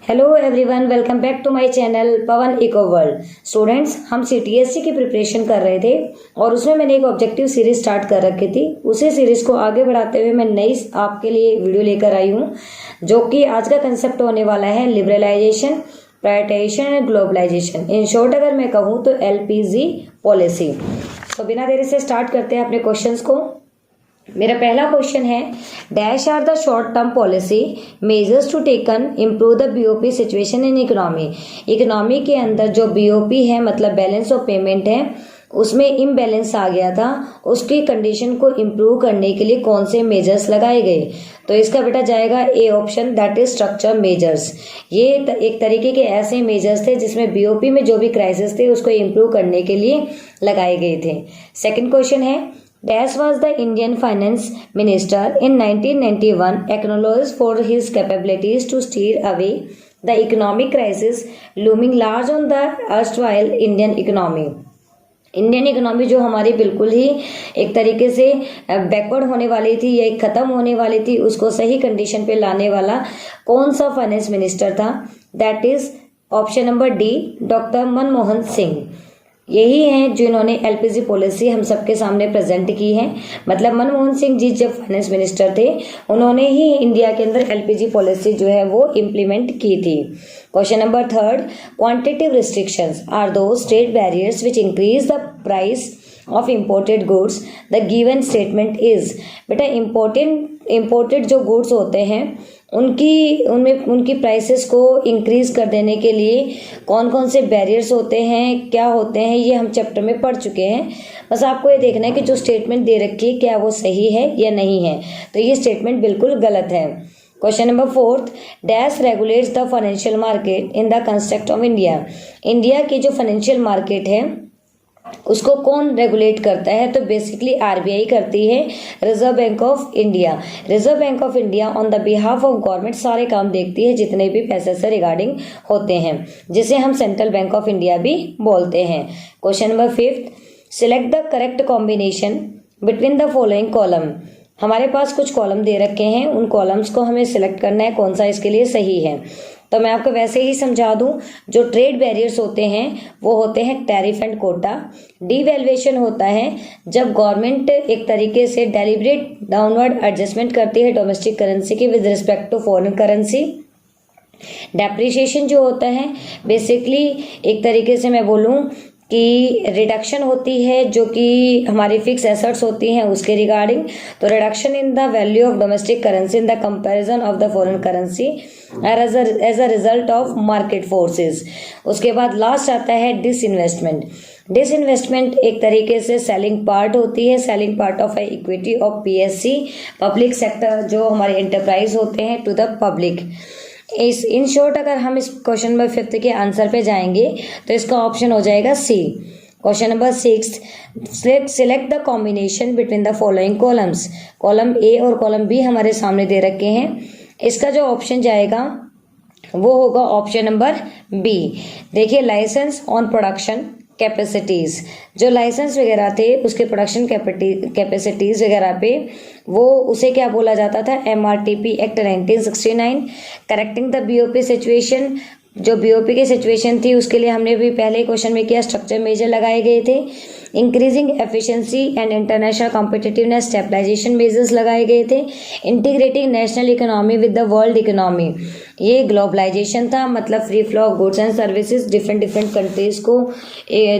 Hello everyone, welcome back to my channel Pavan eco world. Students, हम CTSC की preparation कर रहे थे और उसमें मैंने एक ऑब्जेक्टिव सीरीज स्टार्ट कर रखी थी। उसी सीरीज को आगे बढ़ाते हुए मैं नई आपके लिए वीडियो लेकर आई हूँ, जो कि आज का कंसेप्ट होने वाला है liberalisation, privatisation and globalisation. In short अगर मैं कहूँ तो एलपीजी पॉलिसी। तो बिना देरी से स्टार्ट करते हैं अपने क्वेश्चंस को। मेरा पहला क्वेश्चन है, dash are the short term policy measures to taken improve the BOP situation in economy. Economy के अंदर जो बीओपी है मतलब बैलेंस ऑफ पेमेंट है, उसमें इम्बैलेंस आ गया था, उसकी कंडीशन को इम्प्रूव करने के लिए कौन से मेजर्स लगाए गए। तो इसका बेटा जाएगा A option, that is structure measures. ये एक तरीके के ऐसे मेजर्स थे जिसमें बीओपी में जो भी क्राइसिस थे उसको इम्प्रूव करने के लिए लगाए गए थे। सेकेंड क्वेश्चन है, Dash was the Indian finance minister in 1991 acknowledged for his capabilities to steer away the economic crisis looming large on the erstwhile Indian economy। Indian economy जो हमारी बिल्कुल ही एक तरीके से बैकवर्ड होने वाली थी या खत्म होने वाली थी, उसको सही कंडीशन पे लाने वाला कौन सा फाइनेंस मिनिस्टर था? That is option number D, doctor Manmohan Singh. यही हैं जिन्होंने एलपीजी पॉलिसी हम सबके सामने प्रेजेंट की है। मतलब मनमोहन सिंह जी जब फाइनेंस मिनिस्टर थे, उन्होंने ही इंडिया के अंदर एलपीजी पॉलिसी जो है वो इम्प्लीमेंट की थी। Question number third, quantitative restrictions are those state barriers which increase the price of imported goods. The given statement is. बेटा इम्पोर्टेड जो गुड्स होते हैं उनकी प्राइसेस को इंक्रीज कर देने के लिए कौन कौन से बैरियर्स होते हैं, क्या होते हैं, ये हम चैप्टर में पढ़ चुके हैं। बस आपको ये देखना है कि जो स्टेटमेंट दे रखी है क्या वो सही है या नहीं है। तो ये स्टेटमेंट बिल्कुल गलत है। Question number fourth, dash regulates the financial market in the construct of India. India की जो फाइनेंशियल मार्केट है उसको कौन रेगुलेट करता है? तो बेसिकली आरबीआई करती है, reserve bank of India. Reserve bank of India on the behalf of government सारे काम देखती है जितने भी पैसे से रिगार्डिंग होते हैं, जिसे हम सेंट्रल बैंक ऑफ इंडिया भी बोलते हैं। Question number fifth, select the correct combination between the following column. हमारे पास कुछ कॉलम दे रखे हैं, उन कॉलम्स को हमें सिलेक्ट करना है कौन सा इसके लिए सही है। तो मैं आपको वैसे ही समझा दूं, जो ट्रेड बैरियर्स होते हैं वो होते हैं टैरिफ एंड कोटा। डिवैल्यूएशन होता है जब गवर्नमेंट एक तरीके से डेलिब्रेट डाउनवर्ड एडजस्टमेंट करती है डोमेस्टिक करेंसी की with respect to foreign currency. Depreciation जो होता है बेसिकली एक तरीके से मैं बोलूं कि रिडक्शन होती है जो कि हमारी फिक्स एसेट्स होती हैं उसके रिगार्डिंग। तो reduction in the value of domestic currency in the comparison of the foreign currency as a result of market forces. उसके बाद लास्ट आता है डिसइन्वेस्टमेंट। डिसइन्वेस्टमेंट एक तरीके से सेलिंग पार्ट होती है, selling part of equity of PSC, public sector जो हमारे एंटरप्राइज होते हैं to the public. In short अगर हम इस क्वेश्चन नंबर फिफ्थ के आंसर पे जाएंगे तो इसका ऑप्शन हो जाएगा C. Question number six, select the combination between the following columns. Column A और कॉलम बी हमारे सामने दे रखे हैं, इसका जो ऑप्शन जाएगा वो होगा ऑप्शन नंबर बी। देखिए, लाइसेंस ऑन प्रोडक्शन कैपेसिटीज, जो लाइसेंस वगैरह थे उसके प्रोडक्शन कैपेसिटीज वगैरह पे वो उसे क्या बोला जाता था? MRTP act 1969। Correcting the BOP situation, जो बीओपी की सिचुएशन थी उसके लिए हमने भी पहले क्वेश्चन में किया, स्ट्रक्चर मेजर लगाए गए थे। Increasing efficiency and international competitiveness, stabilisation measures लगाए गए थे। Integrating national economy with the world economy, ये ग्लोबलाइजेशन था, मतलब free flow of goods and services. Different countries को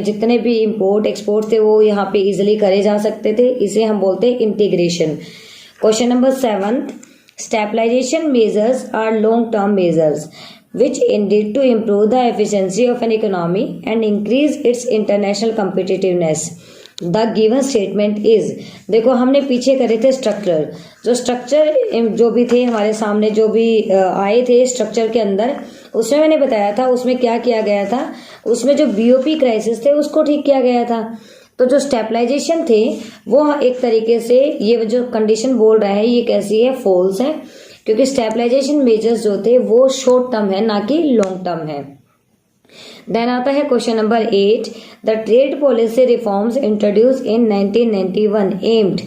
जितने भी इंपोर्ट एक्सपोर्ट थे वो यहाँ पे इजिली करे जा सकते थे, इसे हम बोलते हैं integration. Question number seventh, stabilisation measures are long term measures which intend to improve the efficiency of an economy and increase its international competitiveness. The given statement is। देखो, हमने पीछे करे थे स्ट्रक्चर, जो स्ट्रक्चर जो भी थे हमारे सामने, जो भी आए थे स्ट्रक्चर के अंदर, उसमें मैंने बताया था उसमें क्या किया गया था। उसमें जो बीओपी क्राइसिस थे उसको ठीक किया गया था। तो जो स्टेबलाइजेशन थे वो एक तरीके से ये जो कंडीशन बोल रहा है ये कैसी है? फॉल्स है, क्योंकि स्टेबलाइजेशन मेजर्स जो थे वो शॉर्ट टर्म है ना कि लॉन्ग टर्म है। देन आता है question number 8, the trade policy reforms introduce in 1991 aimed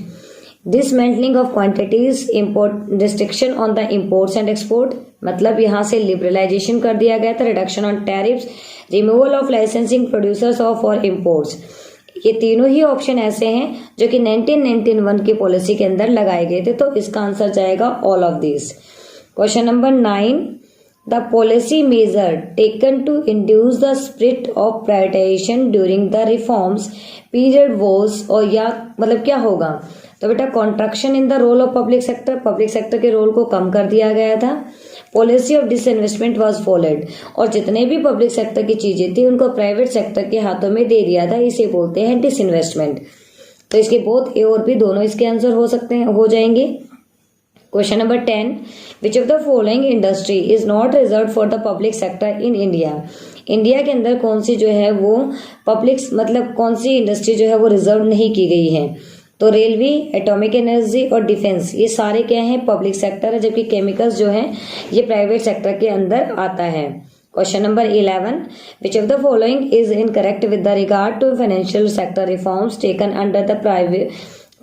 dismantling of quantities, import restriction on the imports and export, मतलब यहाँ से लिबरलाइजेशन कर दिया गया था, reduction on tariffs, removal of licensing producers of for imports. ये तीनों ही ऑप्शन ऐसे हैं जो कि 1991 की पॉलिसी के अंदर लगाए गए थे, तो इसका आंसर जाएगा all of this. Question number 9, the policy measure taken to induce the spirit of privatisation during the reforms period was, और या मतलब क्या होगा, तो बेटा contraction in the role of public sector, public sector के रोल को कम कर दिया गया था। Policy of disinvestment was followed, और जितने भी पब्लिक सेक्टर की चीजें थी उनको प्राइवेट सेक्टर के हाथों में दे दिया था, इसे बोलते हैं डिसइन्वेस्टमेंट। तो इसके बोथ ए और बी दोनों इसके आंसर हो सकते हैं, हो जाएंगे। Question number 10, which of the following industry is not reserve for the public sector in India. India के अंदर कौन सी जो है वो पब्लिक मतलब कौन सी इंडस्ट्री जो है वो रिजर्व नहीं की गई है, तो रेलवे, एटॉमिक एनर्जी और डिफेंस, ये सारे क्या हैं, पब्लिक सेक्टर है, जबकि केमिकल्स जो है ये प्राइवेट सेक्टर के अंदर आता है। Question number 11, which of the following is incorrect with the regard to financial sector reforms taken under the private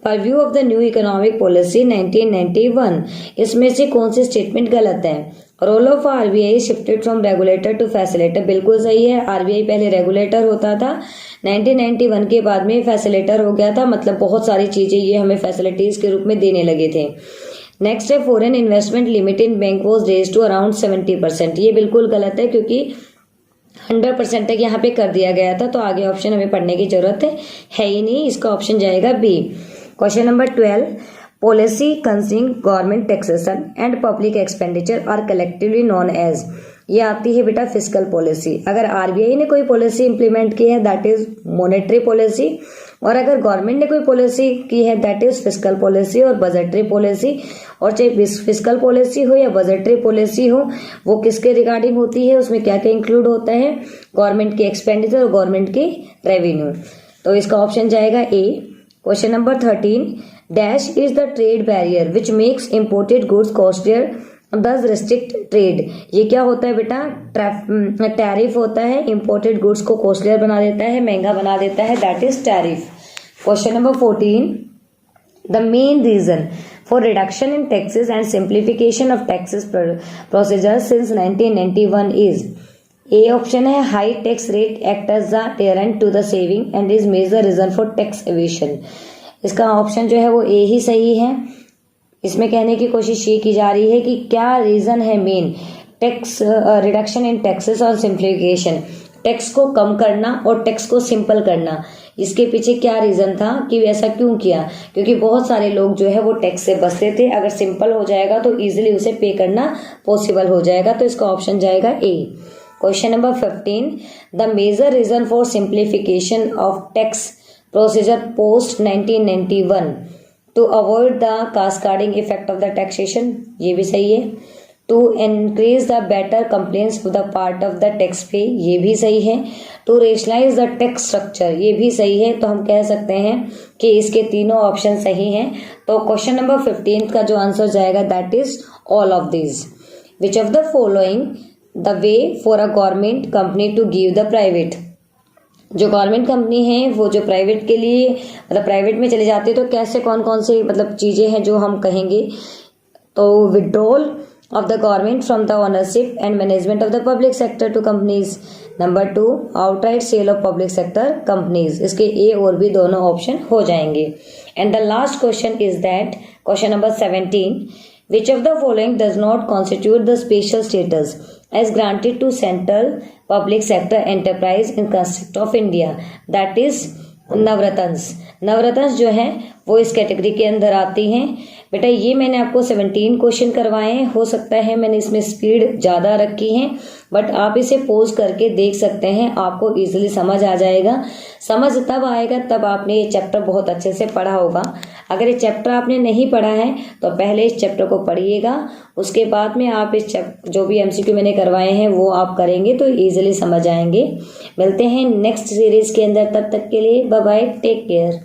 purview of the new economic policy 1991। इसमें से कौन सी स्टेटमेंट गलत है। Role of RBI shifted from regulator to facilitator, बिल्कुल सही है। RBI पहले रेगुलेटर होता था, 1991 के बाद में फैसिलेटर हो गया था, मतलब बहुत सारी चीजें ये हमें फैसिलिटीज के रूप में देने लगे थे। नेक्स्ट है, foreign investment limit in bank was raise to around 70%, ये बिल्कुल गलत है क्योंकि 100% तक यहाँ पे कर दिया गया था, तो आगे ऑप्शन हमें पढ़ने की जरूरत है ही नहीं, इसका ऑप्शन जाएगा B. Question number 12, policy concerning government taxation and public expenditure are collectively known as, ये आती है बेटा फिस्कल पॉलिसी। अगर आरबीआई ने कोई पॉलिसी इंप्लीमेंट की है दैट इज मॉनेटरी पॉलिसी, और अगर गवर्नमेंट ने कोई पॉलिसी की है दैट इज फिस्कल पॉलिसी और बजटरी पॉलिसी। और चाहे फिस्कल पॉलिसी हो या बजटरी पॉलिसी हो, वो किसके रिगार्डिंग होती है, उसमें क्या क्या इंक्लूड होता है, गवर्नमेंट के एक्सपेंडिचर और गवर्नमेंट की रेवेन्यू, तो इसका ऑप्शन जाएगा A. Question number 13, dash is the trade barrier which makes imported goods costlier thus restrict trade, ये क्या होता है बेटा, टैरिफ होता है, इम्पोर्टेड गुड्स को कॉस्टलियर बना देता है, महंगा बना देता है, that is tariff. Question number 14, the main reason for reduction in taxes and simplification of taxes procedure since 1991 is, A option है, high tax rate act as the deterrent to the saving and is major reason for tax evasion. इसका option जो है वो ए ही सही है। इसमें कहने की कोशिश ये की जा रही है कि क्या रीजन है main, tax reduction in taxes और सिंप्लीफिकेशन, टैक्स को कम करना और टैक्स को सिंपल करना, इसके पीछे क्या रीजन था कि ऐसा क्यों किया, क्योंकि बहुत सारे लोग जो है वो टैक्स से बचते थे, अगर सिंपल हो जाएगा तो इजीली उसे पे करना पॉसिबल हो जाएगा, तो इसका ऑप्शन जाएगा A. Question number 15, the major reason for simplification of tax procedure post 1991 to avoid the cascading effect of the taxation, ये भी सही है। To increase the better complaints of the part of the tax pay, ये भी सही है। To rationalise the tax structure, ये भी सही है। तो हम कह सकते हैं कि इसके तीनों ऑप्शन सही हैं। तो क्वेश्चन नंबर 15 का जो आंसर जाएगा that is all of this. Which of the following the way for a government company to give the private, जो गवर्नमेंट कंपनी है वो जो प्राइवेट के लिए मतलब प्राइवेट में चले जाते हैं तो कैसे कौन कौन सी मतलब चीजें हैं जो हम कहेंगे, तो withdrawal of the government from the ownership and management of the public sector to companies. Number 2, outright sale of public sector companies. इसके ए और बी दोनों ऑप्शन हो जाएंगे। And the last question is that question number 17, which of the following does not constitute the special status as granted to central public sector enterprise in Constitution of India, that is नवरत्न। नवरत्न जो है वो इस category के अंदर आती हैं। बेटा ये मैंने आपको 17 क्वेश्चन करवाए हैं, हो सकता है मैंने इसमें स्पीड ज़्यादा रखी है, बट आप इसे पोज करके देख सकते हैं, आपको इजीली समझ आ जाएगा। समझ तब आएगा तब आपने ये चैप्टर बहुत अच्छे से पढ़ा होगा। अगर ये चैप्टर आपने नहीं पढ़ा है तो पहले इस चैप्टर को पढ़िएगा, उसके बाद में आप इस जो भी MCQ मैंने करवाए हैं वो आप करेंगे तो इजीली समझ आएंगे। मिलते हैं नेक्स्ट सीरीज के अंदर, तब तक के लिए बाय बाय, टेक केयर।